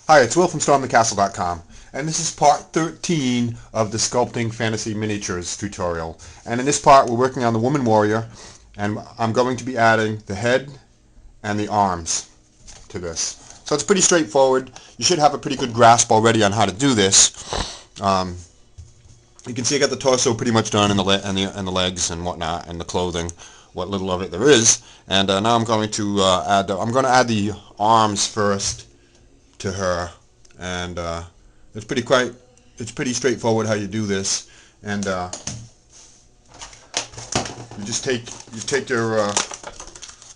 Hi, it's Will from stormthecastle.com, and this is part 13 of the Sculpting Fantasy Miniatures tutorial. And in this part we're working on the Woman Warrior, and I'm going to be adding the head and the arms to this. So it's pretty straightforward. You should have a pretty good grasp already on how to do this. You can see I got the torso pretty much done, and the legs and whatnot, and the clothing, what little of it there is. And now I'm going to add the arms first to her, and it's pretty straightforward how you do this. And you take your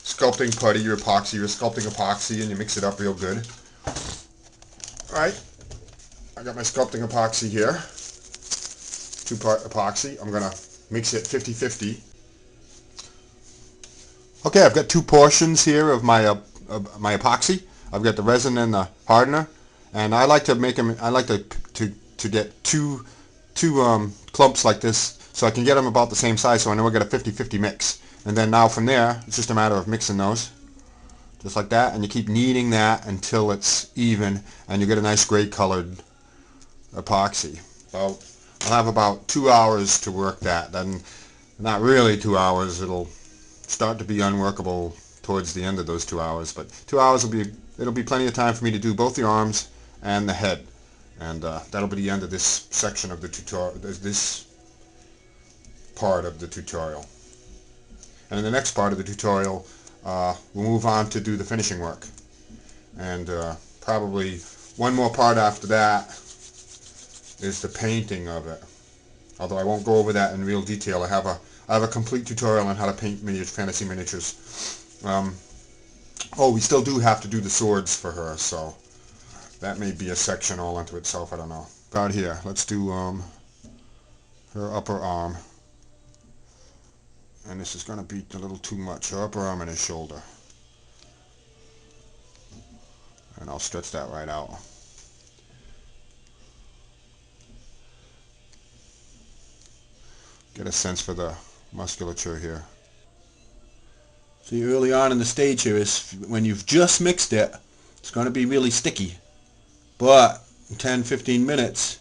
sculpting putty, your sculpting epoxy, and you mix it up real good. Alright, I got my sculpting epoxy here, 2-part epoxy. I'm gonna mix it 50-50. Okay, I've got two portions here of my epoxy. I've got the resin and the hardener, and I like to make them. I like to get two clumps like this, so I can get them about the same size. So I know I got a 50-50 mix. And then now from there, it's just a matter of mixing those, just like that. And you keep kneading that until it's even, and you get a nice gray colored epoxy. I'll have about 2 hours to work that. Then, not really 2 hours. It'll start to be unworkable towards the end of those 2 hours, but 2 hours it'll be plenty of time for me to do both the arms and the head, and that'll be the end of this section of the tutorial, this part of the tutorial. And in the next part of the tutorial, we'll move on to do the finishing work, and probably one more part after that is the painting of it, although I won't go over that in real detail. I have a complete tutorial on how to paint fantasy miniatures. Oh, we still do have to do the swords for her, so that may be a section all unto itself. I don't know. About here, let's do her upper arm, and this is going to be a little too much. Her upper arm and his shoulder, and I'll stretch that right out. Get a sense for the musculature here. See, early on in the stage here is when you've just mixed it, it's going to be really sticky. But in 10-15 minutes,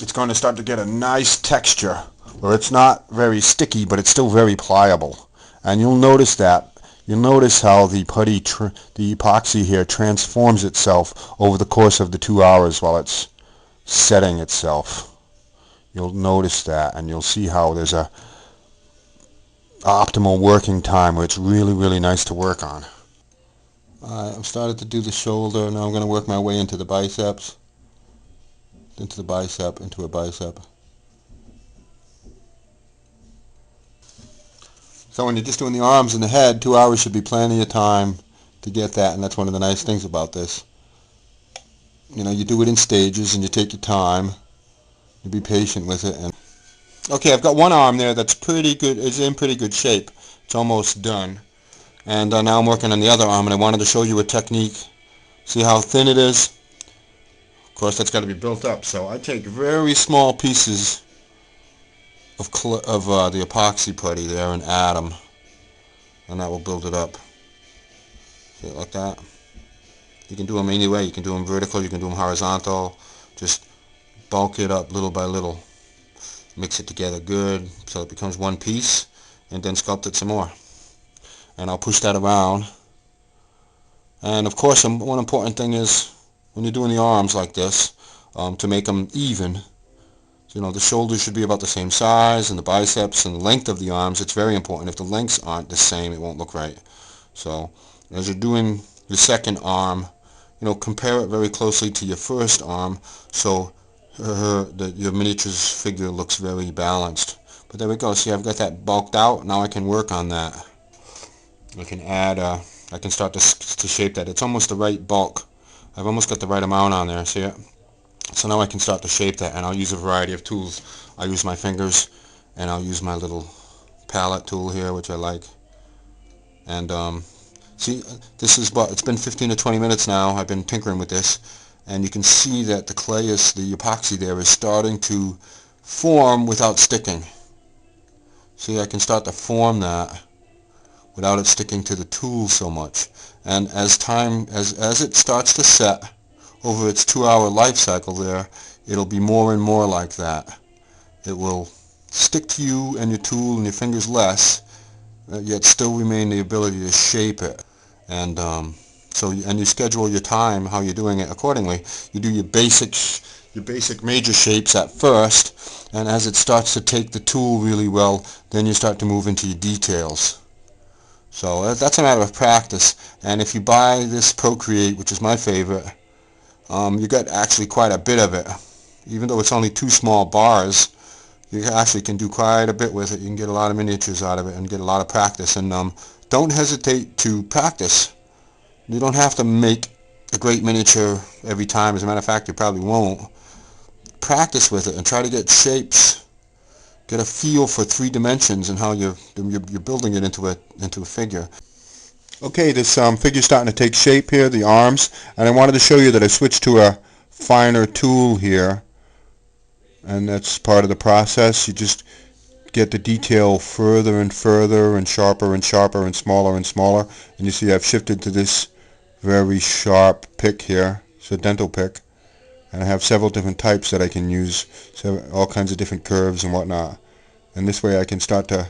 it's going to start to get a nice texture where it's not very sticky, but it's still very pliable. And you'll notice that. You'll notice how the epoxy here transforms itself over the course of the 2 hours while it's setting itself. You'll notice that, and you'll see how there's a optimal working time where it's really nice to work on. I've started to do the shoulder. Now I'm going to work my way into the biceps, into a bicep. So when you're just doing the arms and the head, 2 hours should be plenty of time to get that, and that's one of the nice things about this. You know, you do it in stages and you take your time. You be patient with it. And okay, I've got one arm there that's pretty good. It's in pretty good shape. It's almost done. And now I'm working on the other arm, and I wanted to show you a technique. See how thin it is? Of course, that's got to be built up. So I take very small pieces of the epoxy putty there and add them, and that will build it up. See it like that? You can do them any way. You can do them vertical. You can do them horizontal. Just bulk it up little by little. Mix it together good so it becomes one piece, and then sculpt it some more. And I'll push that around. And of course, one important thing is when you're doing the arms like this, to make them even. You know, the shoulders should be about the same size, and the biceps and the length of the arms. It's very important. If the lengths aren't the same, it won't look right. So as you're doing your second arm, you know, compare it very closely to your first arm, so your miniature's figure looks very balanced. But there we go. See, I've got that bulked out. Now I can work on that. I can add, I can start to shape that. It's almost the right bulk. I've almost got the right amount on there. See it? So now I can start to shape that, and I'll use a variety of tools. I'll use my fingers, and I'll use my little palette tool here, which I like. And see, this is it's been 15 to 20 minutes now. I've been tinkering with this. And you can see that the epoxy there is starting to form without sticking. See, I can start to form that without it sticking to the tool so much. And as it starts to set over its 2-hour life cycle there, it'll be more and more like that. It will stick to you and your tool and your fingers less, yet still remain the ability to shape it. And and you schedule your time, how you're doing it accordingly. You do your basic major shapes at first, and as it starts to take the tool really well, then you start to move into your details. So that's a matter of practice. And if you buy this Procreate, which is my favorite, you get actually quite a bit of it. Even though it's only 2 small bars, you actually can do quite a bit with it. You can get a lot of miniatures out of it and get a lot of practice. And don't hesitate to practice. You don't have to make a great miniature every time. As a matter of fact, you probably won't. Practice with it and try to get shapes. Get a feel for 3 dimensions and how you're building it into a figure. Okay, this figure's starting to take shape here, the arms, and I wanted to show you that I switched to a finer tool here, and that's part of the process. You just get the detail further and further and sharper and smaller and smaller, and you see I've shifted to this very sharp pick here. It's a dental pick, and I have several different types that I can use, so all kinds of different curves and whatnot, and this way I can start to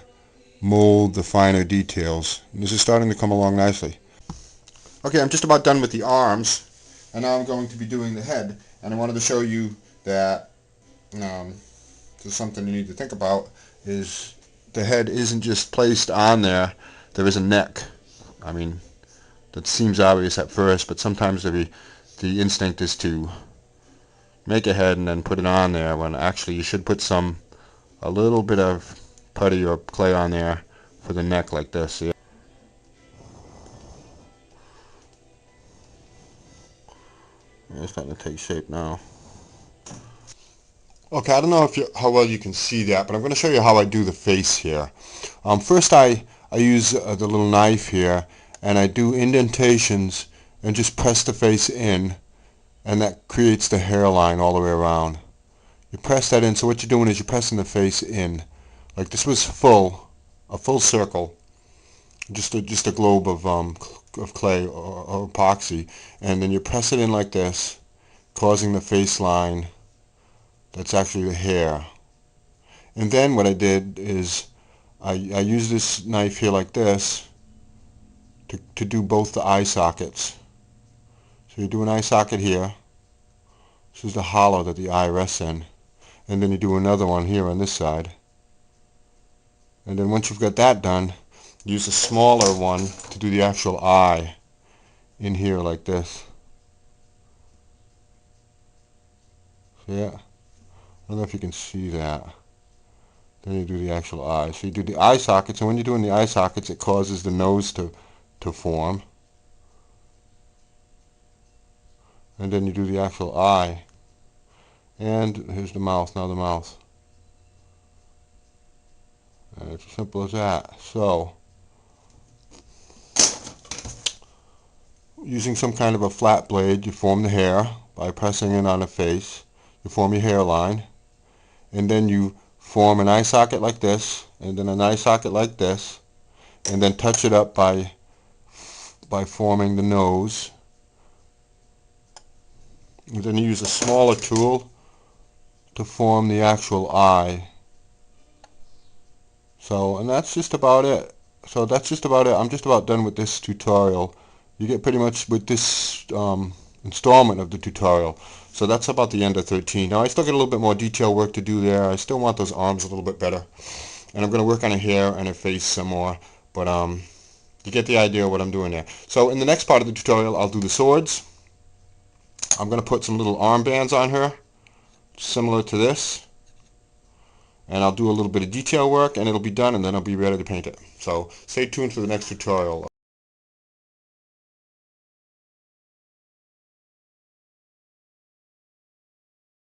mold the finer details. And this is starting to come along nicely. Okay, I'm just about done with the arms, and now I'm going to be doing the head, and I wanted to show you that this is something you need to think about, is the head isn't just placed on there. There is a neck. I mean, that seems obvious at first, but sometimes the instinct is to make a head and then put it on there, when actually you should put a little bit of putty or clay on there for the neck, like this. Yeah. It's starting to take shape now. Okay, I don't know how well you can see that, but I'm going to show you how I do the face here. First I use the little knife here, and I do indentations and just press the face in, and that creates the hairline all the way around. You press that in, so what you're doing is you're pressing the face in. Like this was a full circle, just a globe of clay or epoxy, and then you press it in like this, causing the face line. That's actually the hair. And then what I did is I used this knife here like this to do both the eye sockets. So you do an eye socket here. This is the hollow that the eye rests in. And then you do another one here on this side. And then once you've got that done, use a smaller one to do the actual eye in here like this. So yeah, I don't know if you can see that. Then you do the actual eye. So you do the eye sockets, and when you're doing the eye sockets, it causes the nose to form. And then you do the actual eye. And here's the mouth, now the mouth. And it's as simple as that. So, using some kind of a flat blade, you form the hair by pressing it on the face. You form your hairline. And then you form an eye socket like this, and then an eye socket like this, and then touch it up by forming the nose. And then you use a smaller tool to form the actual eye. So, and that's just about it. So that's just about it. I'm just about done with this tutorial. You get pretty much with this installment of the tutorial. So that's about the end of 13. Now I still got a little bit more detail work to do there. I still want those arms a little bit better. And I'm going to work on a hair and a face some more. But you get the idea of what I'm doing there. So in the next part of the tutorial, I'll do the swords. I'm going to put some little armbands on her, similar to this. And I'll do a little bit of detail work, and it'll be done, and then I'll be ready to paint it. So stay tuned for the next tutorial.